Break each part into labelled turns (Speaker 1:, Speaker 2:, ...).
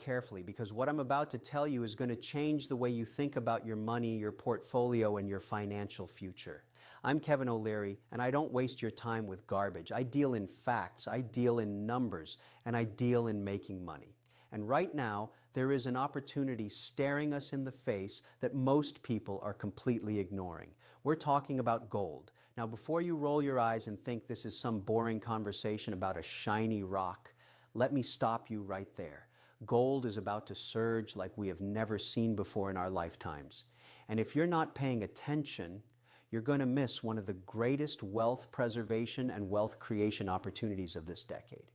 Speaker 1: carefully because what I'm about to tell you is going to change the way you think about your money, your portfolio, and your financial future. I'm Kevin O'Leary, and I don't waste your time with garbage. I deal in facts, I deal in numbers, and I deal in making money. And right now, there is an opportunity staring us in the face that most people are completely ignoring. We're talking about gold. Now, before you roll your eyes and think this is some boring conversation about a shiny rock, let me stop you right there. Gold is about to surge like we have never seen before in our lifetimes. And if you're not paying attention, you're going to miss one of the greatest wealth preservation and wealth creation opportunities of this decade.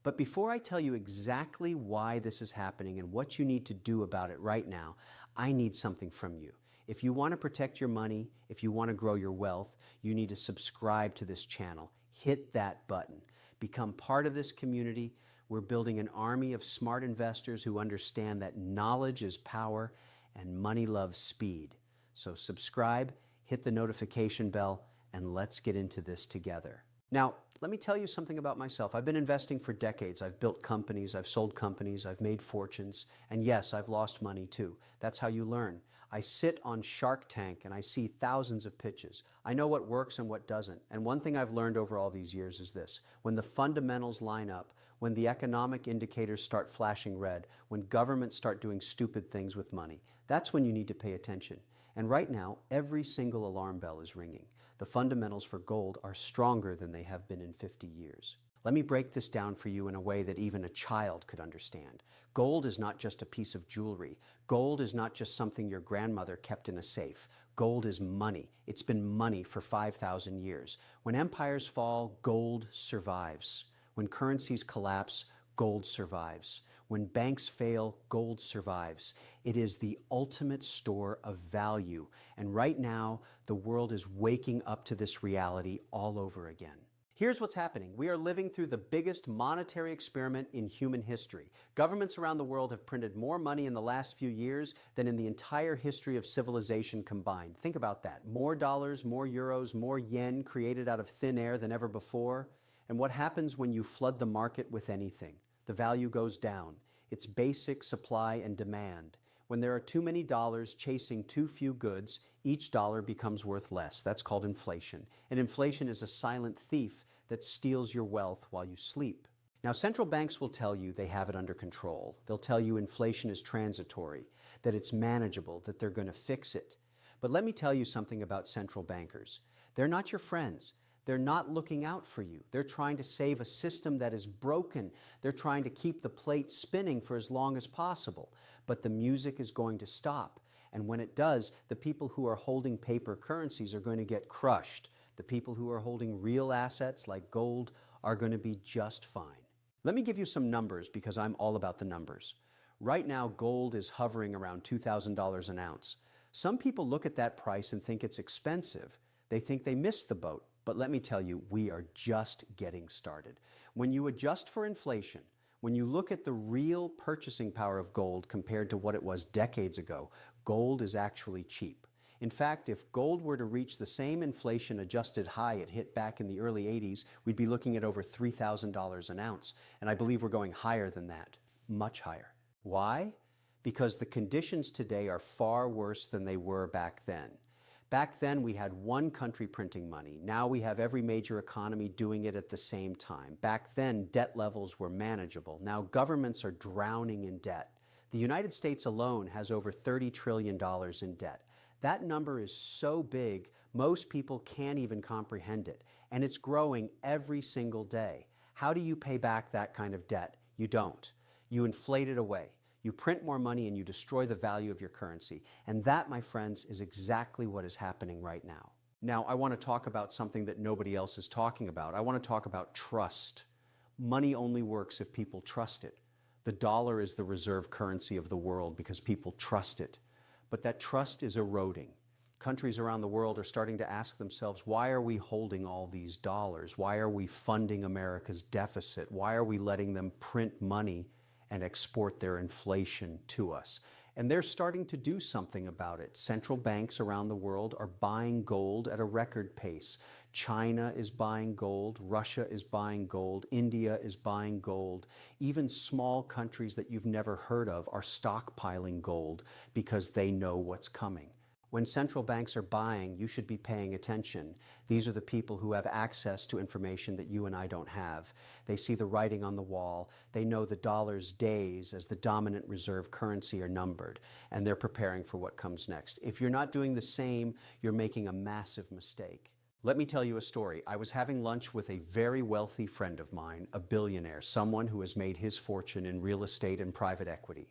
Speaker 1: But before I tell you exactly why this is happening and what you need to do about it right now, I need something from you. If you want to protect your money, if you want to grow your wealth, you need to subscribe to this channel. Hit that button. Become part of this community. We're building an army of smart investors who understand that knowledge is power and money loves speed. So subscribe, hit the notification bell, and let's get into this together. Now, let me tell you something about myself. I've been investing for decades. I've built companies, I've sold companies, I've made fortunes, and yes, I've lost money too. That's how you learn. I sit on Shark Tank and I see thousands of pitches. I know what works and what doesn't. And one thing I've learned over all these years is this: when the fundamentals line up, when the economic indicators start flashing red, when governments start doing stupid things with money, that's when you need to pay attention. And right now, every single alarm bell is ringing. The fundamentals for gold are stronger than they have been in 50 years. Let me break this down for you in a way that even a child could understand. Gold is not just a piece of jewelry. Gold is not just something your grandmother kept in a safe. Gold is money. It's been money for 5,000 years. When empires fall, gold survives. When currencies collapse, gold survives. When banks fail, gold survives. It is the ultimate store of value. And right now, the world is waking up to this reality all over again. Here's what's happening. We are living through the biggest monetary experiment in human history. Governments around the world have printed more money in the last few years than in the entire history of civilization combined. Think about that. More dollars, more euros, more yen created out of thin air than ever before. And what happens when you flood the market with anything? The value goes down. It's basic supply and demand. When there are too many dollars chasing too few goods, each dollar becomes worth less. That's called inflation. And inflation is a silent thief that steals your wealth while you sleep. Now, central banks will tell you they have it under control. They'll tell you inflation is transitory, that it's manageable, that they're going to fix it. But let me tell you something about central bankers. They're not your friends. They're not looking out for you. They're trying to save a system that is broken. They're trying to keep the plate spinning for as long as possible. But the music is going to stop. And when it does, the people who are holding paper currencies are going to get crushed. The people who are holding real assets like gold are going to be just fine. Let me give you some numbers because I'm all about the numbers. Right now, gold is hovering around $2,000 an ounce. Some people look at that price and think it's expensive. They think they missed the boat. But let me tell you, we are just getting started. When you adjust for inflation, when you look at the real purchasing power of gold compared to what it was decades ago, gold is actually cheap. In fact, if gold were to reach the same inflation-adjusted high it hit back in the early 80s, we'd be looking at over $3,000 an ounce. And I believe we're going higher than that, much higher. Why? Because the conditions today are far worse than they were back then. Back then, we had one country printing money. Now we have every major economy doing it at the same time. Back then, debt levels were manageable. Now governments are drowning in debt. The United States alone has over $30 trillion in debt. That number is so big, most people can't even comprehend it. And it's growing every single day. How do you pay back that kind of debt? You don't. You inflate it away. You print more money and you destroy the value of your currency. And that, my friends, is exactly what is happening right now. Now, I want to talk about something that nobody else is talking about. I want to talk about trust. Money only works if people trust it. The dollar is the reserve currency of the world because people trust it. But that trust is eroding. Countries around the world are starting to ask themselves, why are we holding all these dollars? Why are we funding America's deficit? Why are we letting them print money and export their inflation to us? And they're starting to do something about it. Central banks around the world are buying gold at a record pace. China is buying gold, Russia is buying gold, India is buying gold. Even small countries that you've never heard of are stockpiling gold because they know what's coming. When central banks are buying, you should be paying attention. These are the people who have access to information that you and I don't have. They see the writing on the wall. They know the dollar's days as the dominant reserve currency are numbered, and they're preparing for what comes next. If you're not doing the same, you're making a massive mistake. Let me tell you a story. I was having lunch with a very wealthy friend of mine, a billionaire, someone who has made his fortune in real estate and private equity.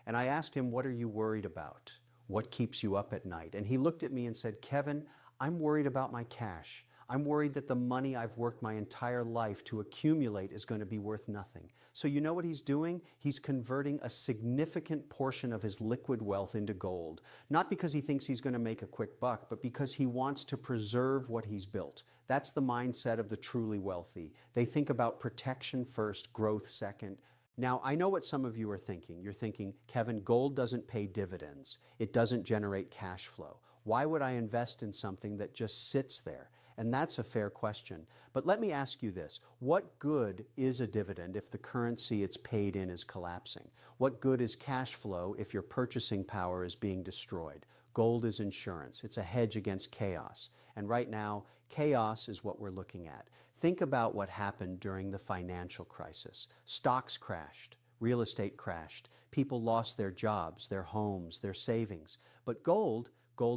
Speaker 1: And I asked him, "What are you worried about? What keeps you up at night?" And he looked at me and said, "Kevin, I'm worried about my cash. I'm worried that the money I've worked my entire life to accumulate is going to be worth nothing." So you know what he's doing? He's converting a significant portion of his liquid wealth into gold, not because he thinks he's going to make a quick buck, but because he wants to preserve what he's built. That's the mindset of the truly wealthy. They think about protection first, growth second. Now, I know what some of you are thinking. You're thinking, "Kevin, gold doesn't pay dividends. It doesn't generate cash flow. Why would I invest in something that just sits there?" And that's a fair question. But let me ask you this. What good is a dividend if the currency it's paid in is collapsing? What good is cash flow if your purchasing power is being destroyed? Gold is insurance. It's a hedge against chaos. And right now, chaos is what we're looking at. Think about what happened during the financial crisis. Stocks crashed. Real estate crashed. People lost their jobs, their homes, their savings. But gold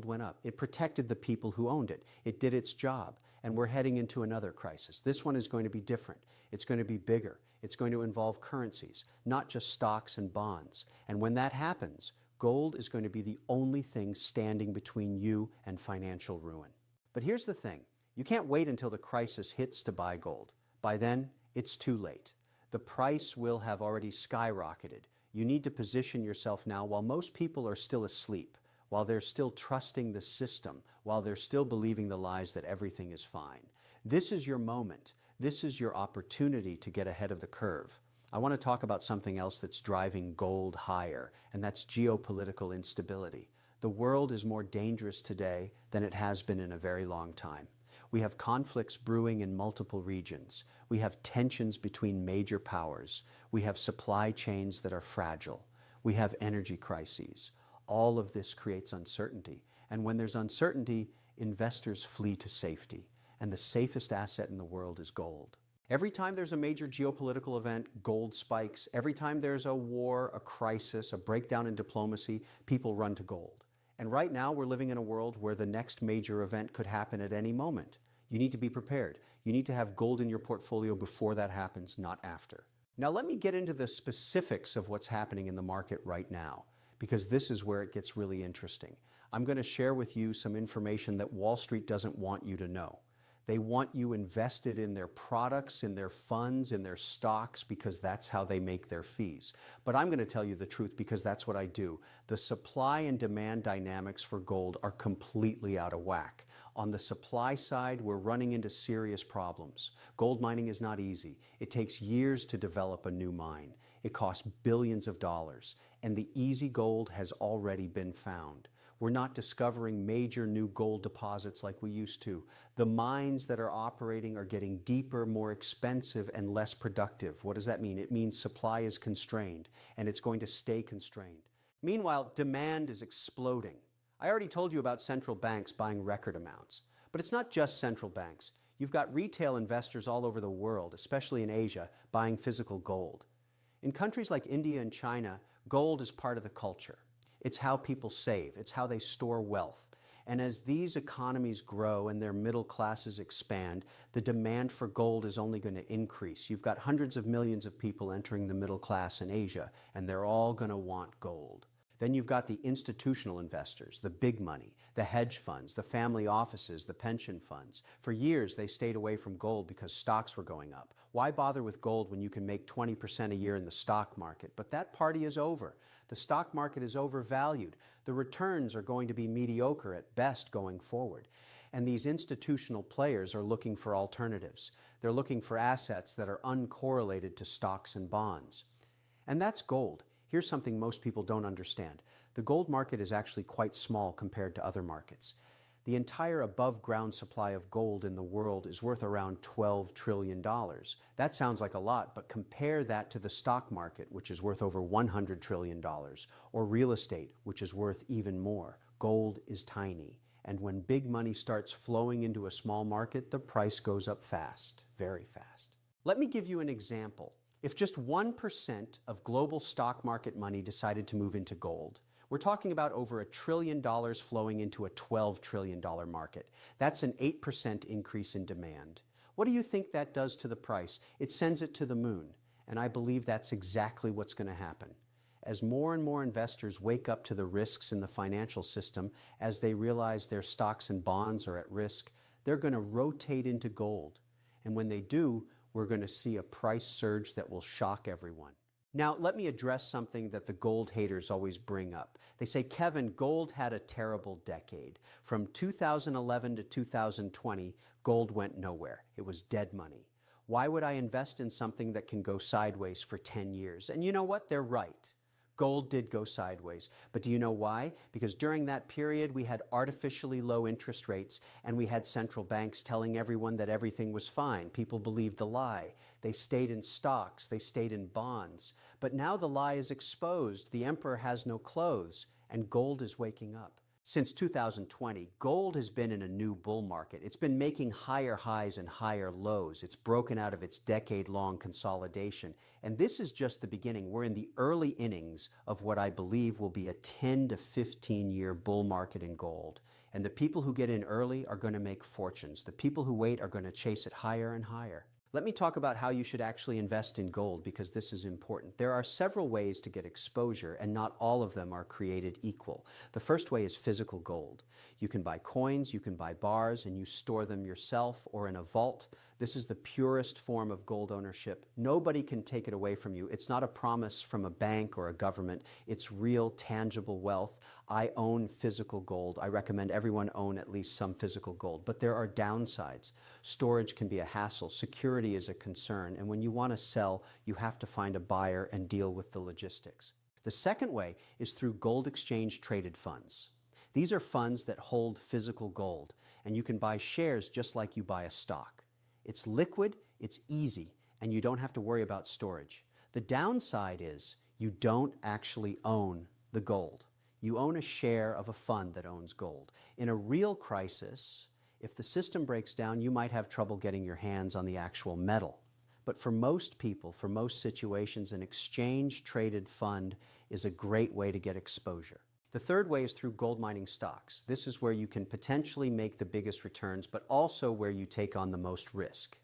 Speaker 1: went up. It protected the people who owned it. It did its job. And we're heading into another crisis. This one is going to be different. It's going to be bigger. It's going to involve currencies, not just stocks and bonds. And when that happens, gold is going to be the only thing standing between you and financial ruin. But here's the thing. You can't wait until the crisis hits to buy gold. By then, it's too late. The price will have already skyrocketed. You need to position yourself now while most people are still asleep, while they're still trusting the system, while they're still believing the lies that everything is fine. This is your moment. This is your opportunity to get ahead of the curve. I want to talk about something else that's driving gold higher, and that's geopolitical instability. The world is more dangerous today than it has been in a very long time. We have conflicts brewing in multiple regions. We have tensions between major powers. We have supply chains that are fragile. We have energy crises. All of this creates uncertainty. And when there's uncertainty, investors flee to safety. And the safest asset in the world is gold. Every time there's a major geopolitical event, gold spikes. Every time there's a war, a crisis, a breakdown in diplomacy, people run to gold. And right now we're living in a world where the next major event could happen at any moment. You need to be prepared. You need to have gold in your portfolio before that happens, not after. Now let me get into the specifics of what's happening in the market right now, because this is where it gets really interesting. I'm going to share with you some information that Wall Street doesn't want you to know. They want you invested in their products, in their funds, in their stocks, because that's how they make their fees. But I'm going to tell you the truth because that's what I do. The supply and demand dynamics for gold are completely out of whack. On the supply side, we're running into serious problems. Gold mining is not easy. It takes years to develop a new mine. It costs billions of dollars, and the easy gold has already been found. We're not discovering major new gold deposits like we used to. The mines that are operating are getting deeper, more expensive, and less productive. What does that mean? It means supply is constrained, and it's going to stay constrained. Meanwhile, demand is exploding. I already told you about central banks buying record amounts. But it's not just central banks. You've got retail investors all over the world, especially in Asia, buying physical gold. In countries like India and China, gold is part of the culture. It's how people save. It's how they store wealth. And as these economies grow and their middle classes expand, the demand for gold is only going to increase. You've got hundreds of millions of people entering the middle class in Asia, and they're all going to want gold. Then you've got the institutional investors, the big money, the hedge funds, the family offices, the pension funds. For years, they stayed away from gold because stocks were going up. Why bother with gold when you can make 20% a year in the stock market? But that party is over. The stock market is overvalued. The returns are going to be mediocre at best going forward. And these institutional players are looking for alternatives. They're looking for assets that are uncorrelated to stocks and bonds. And that's gold. Here's something most people don't understand. The gold market is actually quite small compared to other markets. The entire above-ground supply of gold in the world is worth around $12 trillion. That sounds like a lot, but compare that to the stock market, which is worth over $100 trillion, or real estate, which is worth even more. Gold is tiny, and when big money starts flowing into a small market, the price goes up fast, very fast. Let me give you an example. If just 1% of global stock market money decided to move into gold, we're talking about over $1 trillion flowing into a $12 trillion market. That's an 8% increase in demand. What do you think that does to the price? It sends it to the moon, and I believe that's exactly what's going to happen. As more and more investors wake up to the risks in the financial system, as they realize their stocks and bonds are at risk, they're going to rotate into gold. And when they do, we're going to see a price surge that will shock everyone. Now, let me address something that the gold haters always bring up. They say, Kevin, gold had a terrible decade. From 2011 to 2020, gold went nowhere. It was dead money. Why would I invest in something that can go sideways for 10 years? And you know what? They're right. Gold did go sideways. But do you know why? Because during that period, we had artificially low interest rates, and we had central banks telling everyone that everything was fine. People believed the lie. They stayed in stocks. They stayed in bonds. But now the lie is exposed. The emperor has no clothes, and gold is waking up. Since 2020, gold has been in a new bull market. It's been making higher highs and higher lows. It's broken out of its decade-long consolidation. And this is just the beginning. We're in the early innings of what I believe will be a 10 to 15-year bull market in gold. And the people who get in early are going to make fortunes. The people who wait are going to chase it higher and higher. Let me talk about how you should actually invest in gold, because this is important. There are several ways to get exposure, and not all of them are created equal. The first way is physical gold. You can buy coins, you can buy bars, and you store them yourself or in a vault. This is the purest form of gold ownership. Nobody can take it away from you. It's not a promise from a bank or a government. It's real, tangible wealth. I own physical gold. I recommend everyone own at least some physical gold. But there are downsides. Storage can be a hassle. Security is a concern. And when you want to sell, you have to find a buyer and deal with the logistics. The second way is through gold exchange traded funds. These are funds that hold physical gold, and you can buy shares just like you buy a stock. It's liquid, it's easy, and you don't have to worry about storage. The downside is you don't actually own the gold. You own a share of a fund that owns gold. In a real crisis, if the system breaks down, you might have trouble getting your hands on the actual metal. But for most people, for most situations, an exchange-traded fund is a great way to get exposure. The third way is through gold mining stocks. This is where you can potentially make the biggest returns, but also where you take on the most risk.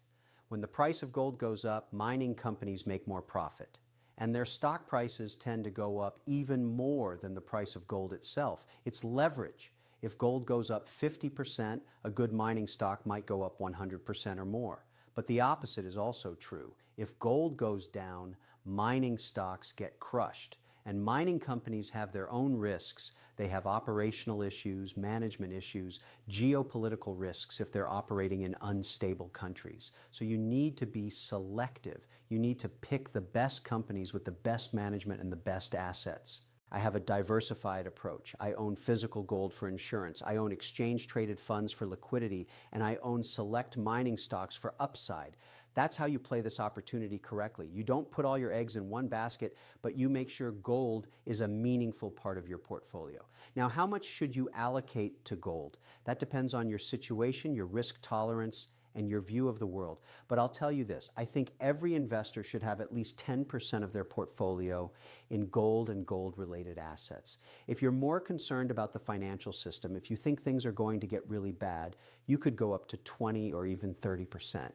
Speaker 1: When the price of gold goes up, mining companies make more profit, and their stock prices tend to go up even more than the price of gold itself. It's leverage. If gold goes up 50%, a good mining stock might go up 100% or more. But the opposite is also true. If gold goes down, mining stocks get crushed. And mining companies have their own risks. They have operational issues, management issues, geopolitical risks if they're operating in unstable countries. So you need to be selective. You need to pick the best companies with the best management and the best assets. I have a diversified approach. I own physical gold for insurance. I own exchange-traded funds for liquidity, and I own select mining stocks for upside. That's how you play this opportunity correctly. You don't put all your eggs in one basket, but you make sure gold is a meaningful part of your portfolio. Now, how much should you allocate to gold? That depends on your situation, your risk tolerance, and your view of the world. But I'll tell you this, I think every investor should have at least 10% of their portfolio in gold and gold-related assets. If you're more concerned about the financial system, if you think things are going to get really bad, you could go up to 20 or even 30%.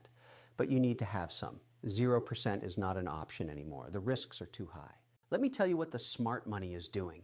Speaker 1: But you need to have some. 0% is not an option anymore. The risks are too high. Let me tell you what the smart money is doing.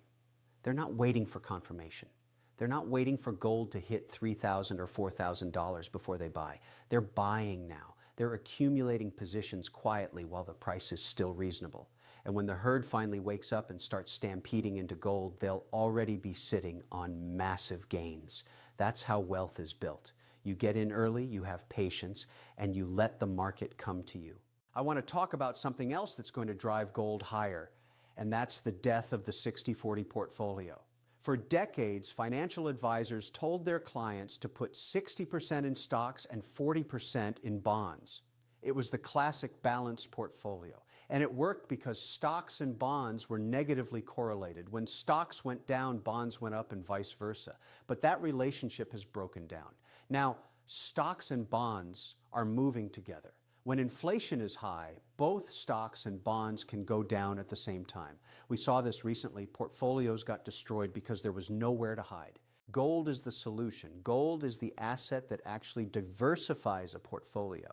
Speaker 1: They're not waiting for confirmation. They're not waiting for gold to hit $3,000 or $4,000 before they buy. They're buying now. They're accumulating positions quietly while the price is still reasonable. And when the herd finally wakes up and starts stampeding into gold, they'll already be sitting on massive gains. That's how wealth is built. You get in early, you have patience, and you let the market come to you. I want to talk about something else that's going to drive gold higher, and that's the death of the 60-40 portfolio. For decades, financial advisors told their clients to put 60% in stocks and 40% in bonds. It was the classic balanced portfolio. And it worked because stocks and bonds were negatively correlated. When stocks went down, bonds went up and vice versa. But that relationship has broken down. Now, stocks and bonds are moving together. When inflation is high, both stocks and bonds can go down at the same time. We saw this recently. Portfolios got destroyed because there was nowhere to hide. Gold is the solution. Gold is the asset that actually diversifies a portfolio.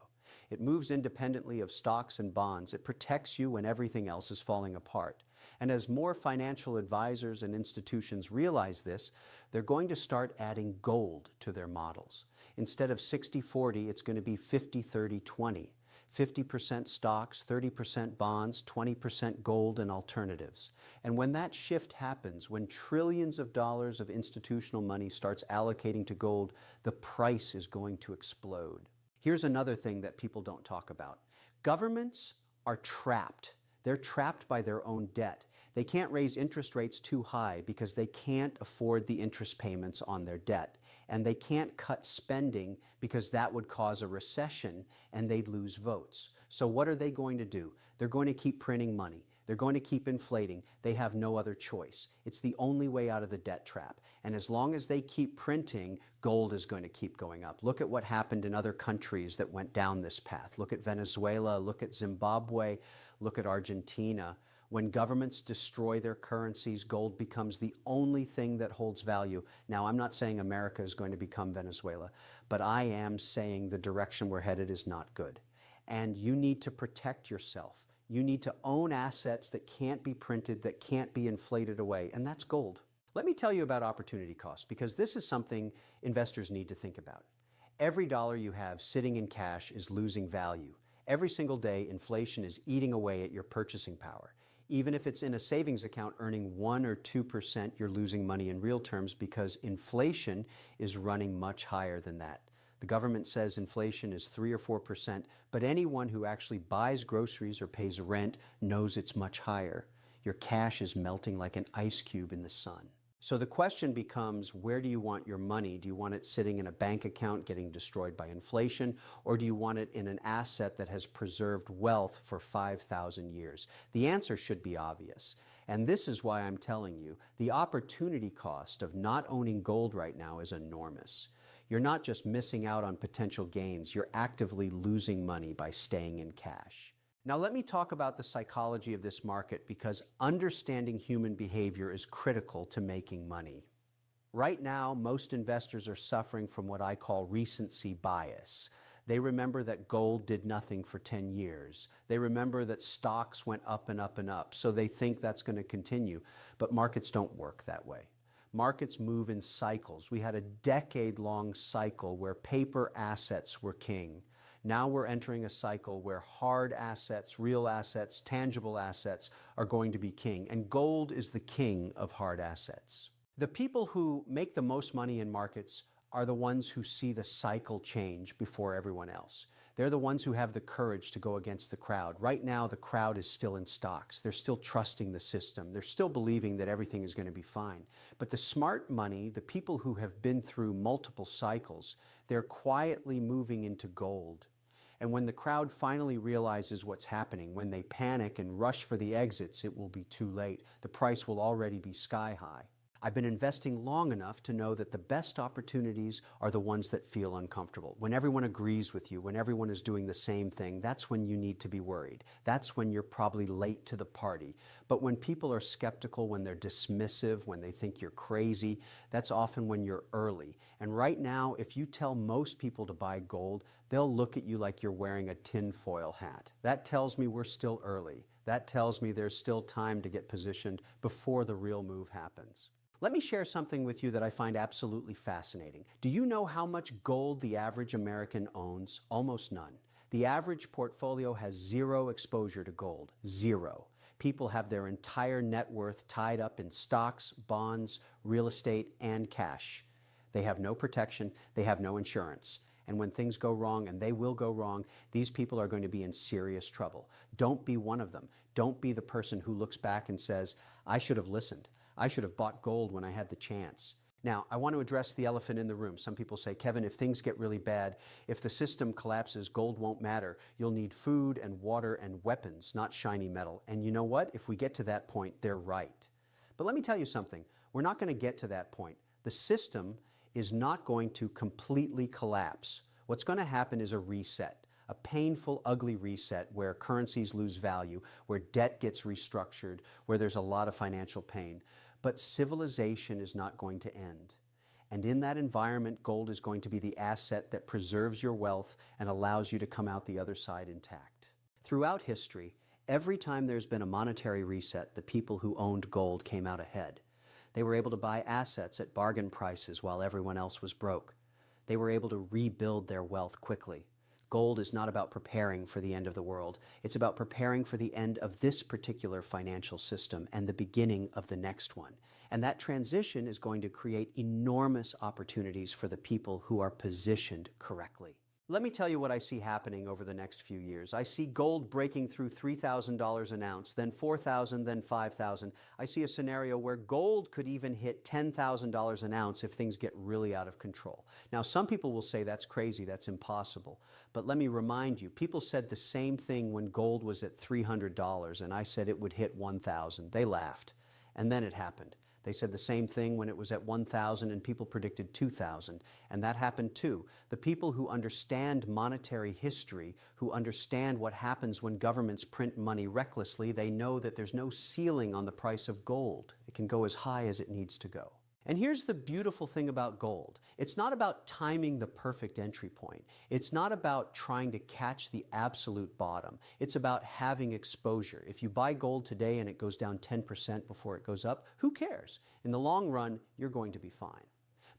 Speaker 1: It moves independently of stocks and bonds. It protects you when everything else is falling apart. And as more financial advisors and institutions realize this, they're going to start adding gold to their models. Instead of 60-40, it's going to be 50-30-20. 50% stocks, 30% bonds, 20% gold and alternatives. And when that shift happens, when trillions of dollars of institutional money starts allocating to gold, the price is going to explode. Here's another thing that people don't talk about. Governments are trapped. They're trapped by their own debt. They can't raise interest rates too high because they can't afford the interest payments on their debt. And they can't cut spending because that would cause a recession and they'd lose votes. So what are they going to do? They're going to keep printing money. They're going to keep inflating. They have no other choice. It's the only way out of the debt trap. And as long as they keep printing, gold is going to keep going up. Look at what happened in other countries that went down this path. Look at Venezuela, look at Zimbabwe, look at Argentina. When governments destroy their currencies, gold becomes the only thing that holds value. Now, I'm not saying America is going to become Venezuela, but I am saying the direction we're headed is not good. And you need to protect yourself. You need to own assets that can't be printed, that can't be inflated away, and that's gold. Let me tell you about opportunity cost, because this is something investors need to think about. Every dollar you have sitting in cash is losing value. Every single day, inflation is eating away at your purchasing power. Even if it's in a savings account earning 1 or 2%, you're losing money in real terms because inflation is running much higher than that. The government says inflation is 3 or 4%, but anyone who actually buys groceries or pays rent knows it's much higher. Your cash is melting like an ice cube in the sun. So the question becomes, where do you want your money? Do you want it sitting in a bank account getting destroyed by inflation, or do you want it in an asset that has preserved wealth for 5,000 years? The answer should be obvious. And this is why I'm telling you, the opportunity cost of not owning gold right now is enormous. You're not just missing out on potential gains, you're actively losing money by staying in cash. Now let me talk about the psychology of this market, because understanding human behavior is critical to making money. Right now, most investors are suffering from what I call recency bias. They remember that gold did nothing for 10 years. They remember that stocks went up and up and up, so they think that's going to continue. But markets don't work that way. Markets move in cycles. We had a decade-long cycle where paper assets were king. Now we're entering a cycle where hard assets, real assets, tangible assets are going to be king, and gold is the king of hard assets. The people who make the most money in markets are the ones who see the cycle change before everyone else. They're the ones who have the courage to go against the crowd. Right now, the crowd is still in stocks. They're still trusting the system. They're still believing that everything is going to be fine. But the smart money, the people who have been through multiple cycles, they're quietly moving into gold. And when the crowd finally realizes what's happening, when they panic and rush for the exits, it will be too late. The price will already be sky high. I've been investing long enough to know that the best opportunities are the ones that feel uncomfortable. When everyone agrees with you, when everyone is doing the same thing, that's when you need to be worried. That's when you're probably late to the party. But when people are skeptical, when they're dismissive, when they think you're crazy, that's often when you're early. And right now, if you tell most people to buy gold, they'll look at you like you're wearing a tinfoil hat. That tells me we're still early. That tells me there's still time to get positioned before the real move happens. Let me share something with you that I find absolutely fascinating. Do you know how much gold the average American owns? Almost none. The average portfolio has zero exposure to gold. Zero. People have their entire net worth tied up in stocks, bonds, real estate, and cash. They have no protection. They have no insurance. And when things go wrong, and they will go wrong, these people are going to be in serious trouble. Don't be one of them. Don't be the person who looks back and says, I should have listened. I should have bought gold when I had the chance. Now, I want to address the elephant in the room. Some people say, Kevin, if things get really bad, if the system collapses, gold won't matter. You'll need food and water and weapons, not shiny metal. And you know what? If we get to that point, they're right. But let me tell you something. We're not going to get to that point. The system is not going to completely collapse. What's going to happen is a reset. A painful, ugly reset where currencies lose value, where debt gets restructured, where there's a lot of financial pain. But civilization is not going to end. And in that environment, gold is going to be the asset that preserves your wealth and allows you to come out the other side intact. Throughout history, every time there's been a monetary reset, the people who owned gold came out ahead. They were able to buy assets at bargain prices while everyone else was broke. They were able to rebuild their wealth quickly. Gold is not about preparing for the end of the world. It's about preparing for the end of this particular financial system and the beginning of the next one. And that transition is going to create enormous opportunities for the people who are positioned correctly. Let me tell you what I see happening over the next few years. I see gold breaking through $3,000 an ounce, then $4,000, then $5,000. I see a scenario where gold could even hit $10,000 an ounce if things get really out of control. Now, some people will say that's crazy, that's impossible. But let me remind you, people said the same thing when gold was at $300, and I said it would hit $1,000. They laughed, and then it happened. They said the same thing when it was at 1,000 and people predicted 2,000, and that happened too. The people who understand monetary history, who understand what happens when governments print money recklessly, they know that there's no ceiling on the price of gold. It can go as high as it needs to go. And here's the beautiful thing about gold. It's not about timing the perfect entry point. It's not about trying to catch the absolute bottom. It's about having exposure. If you buy gold today and it goes down 10% before it goes up, who cares? In the long run, you're going to be fine.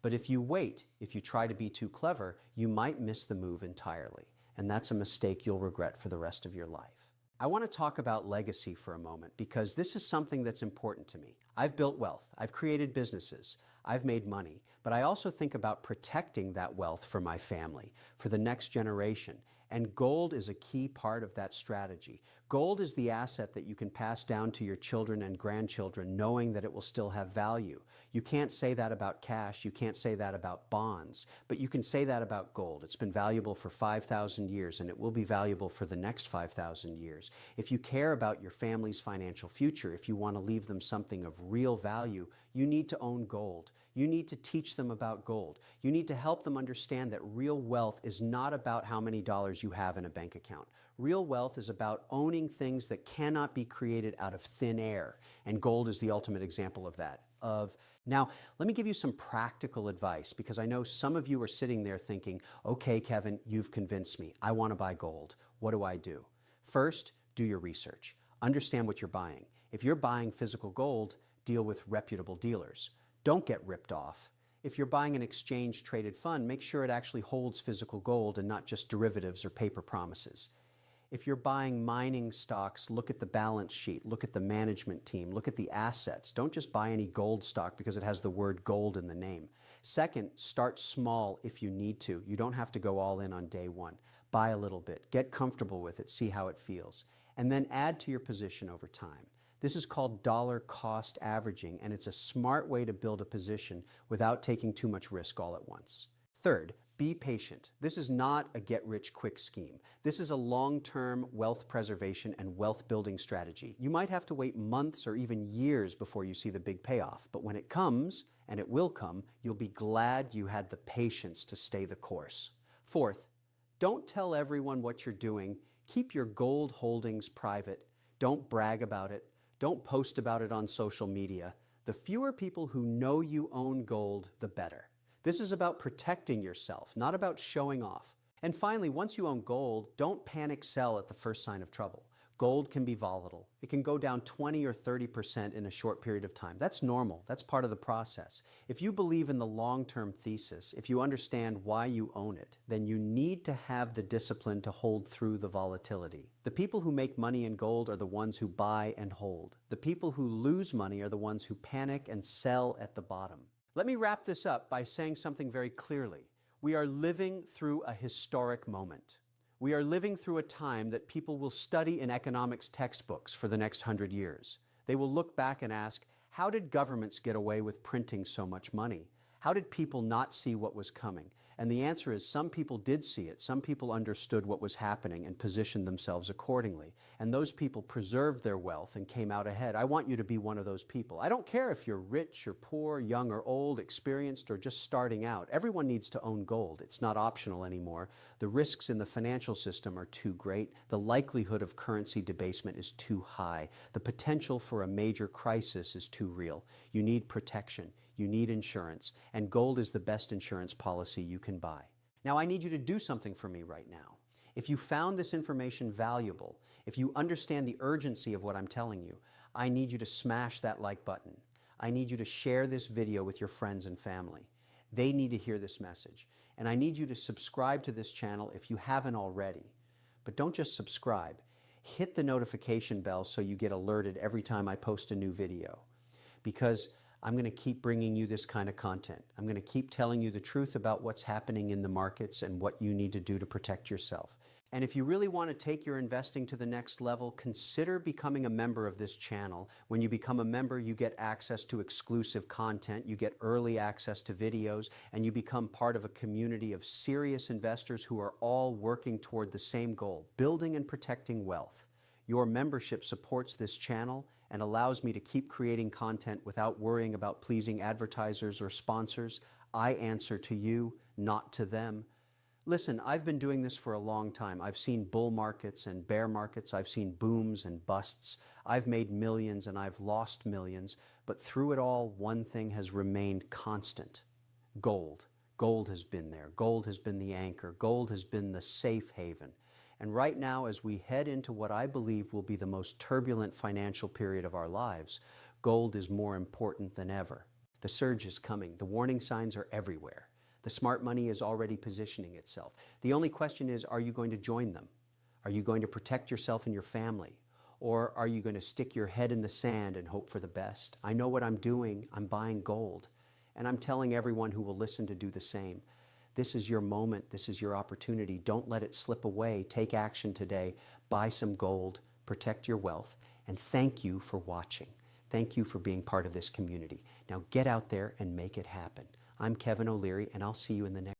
Speaker 1: But if you wait, if you try to be too clever, you might miss the move entirely. And that's a mistake you'll regret for the rest of your life. I want to talk about legacy for a moment because this is something that's important to me. I've built wealth, I've created businesses, I've made money, but I also think about protecting that wealth for my family, for the next generation. And gold is a key part of that strategy. Gold is the asset that you can pass down to your children and grandchildren knowing that it will still have value. You can't say that about cash, you can't say that about bonds, but you can say that about gold. It's been valuable for 5,000 years and it will be valuable for the next 5,000 years. If you care about your family's financial future, if you want to leave them something of real value, you need to own gold. You need to teach them about gold. You need to help them understand that real wealth is not about how many dollars you have in a bank account. Real wealth is about owning things that cannot be created out of thin air. And gold is the ultimate example of that. Now, let me give you some practical advice because I know some of you are sitting there thinking, okay, Kevin, you've convinced me. I want to buy gold. What do I do? First, do your research. Understand what you're buying. If you're buying physical gold, deal with reputable dealers. Don't get ripped off. If you're buying an exchange-traded fund, make sure it actually holds physical gold and not just derivatives or paper promises. If you're buying mining stocks, look at the balance sheet, look at the management team, look at the assets. Don't just buy any gold stock because it has the word gold in the name. Second, start small if you need to. You don't have to go all in on day one. Buy a little bit, get comfortable with it, see how it feels, and then add to your position over time. This is called dollar cost averaging, and it's a smart way to build a position without taking too much risk all at once. Third, be patient. This is not a get-rich-quick scheme. This is a long-term wealth preservation and wealth building strategy. You might have to wait months or even years before you see the big payoff, but when it comes, and it will come, you'll be glad you had the patience to stay the course. Fourth, don't tell everyone what you're doing. Keep your gold holdings private. Don't brag about it. Don't post about it on social media. The fewer people who know you own gold, the better. This is about protecting yourself, not about showing off. And finally, once you own gold, don't panic sell at the first sign of trouble. Gold can be volatile. It can go down 20 or 30% in a short period of time. That's normal. That's part of the process. If you believe in the long-term thesis, if you understand why you own it, then you need to have the discipline to hold through the volatility. The people who make money in gold are the ones who buy and hold. The people who lose money are the ones who panic and sell at the bottom. Let me wrap this up by saying something very clearly. We are living through a historic moment. We are living through a time that people will study in economics textbooks for the next 100 years. They will look back and ask, How did governments get away with printing so much money? How did people not see what was coming? And the answer is some people did see it. Some people understood what was happening and positioned themselves accordingly. And those people preserved their wealth and came out ahead. I want you to be one of those people. I don't care if you're rich or poor, young or old, experienced or just starting out. Everyone needs to own gold. It's not optional anymore. The risks in the financial system are too great. The likelihood of currency debasement is too high. The potential for a major crisis is too real. You need protection. You need insurance. And gold is the best insurance policy you can buy. Now, I need you to do something for me right now. If you found this information valuable, if you understand the urgency of what I'm telling you, I need you to smash that like button. I need you to share this video with your friends and family. They need to hear this message. And I need you to subscribe to this channel if you haven't already. But don't just subscribe. Hit the notification bell so you get alerted every time I post a new video. Because I'm going to keep bringing you this kind of content. I'm going to keep telling you the truth about what's happening in the markets and what you need to do to protect yourself. And if you really want to take your investing to the next level, consider becoming a member of this channel. When you become a member, you get access to exclusive content, you get early access to videos, and you become part of a community of serious investors who are all working toward the same goal, building and protecting wealth. Your membership supports this channel and allows me to keep creating content without worrying about pleasing advertisers or sponsors. I answer to you, not to them. Listen, I've been doing this for a long time. I've seen bull markets and bear markets. I've seen booms and busts. I've made millions and I've lost millions. But through it all, one thing has remained constant: gold. Gold has been there. Gold has been the anchor. Gold has been the safe haven. And right now, as we head into what I believe will be the most turbulent financial period of our lives, gold is more important than ever. The surge is coming. The warning signs are everywhere. The smart money is already positioning itself. The only question is, are you going to join them? Are you going to protect yourself and your family? Or are you going to stick your head in the sand and hope for the best? I know what I'm doing. I'm buying gold. And I'm telling everyone who will listen to do the same. This is your moment. This is your opportunity. Don't let it slip away. Take action today. Buy some gold. Protect your wealth. And thank you for watching. Thank you for being part of this community. Now get out there and make it happen. I'm Kevin O'Leary, and I'll see you in the next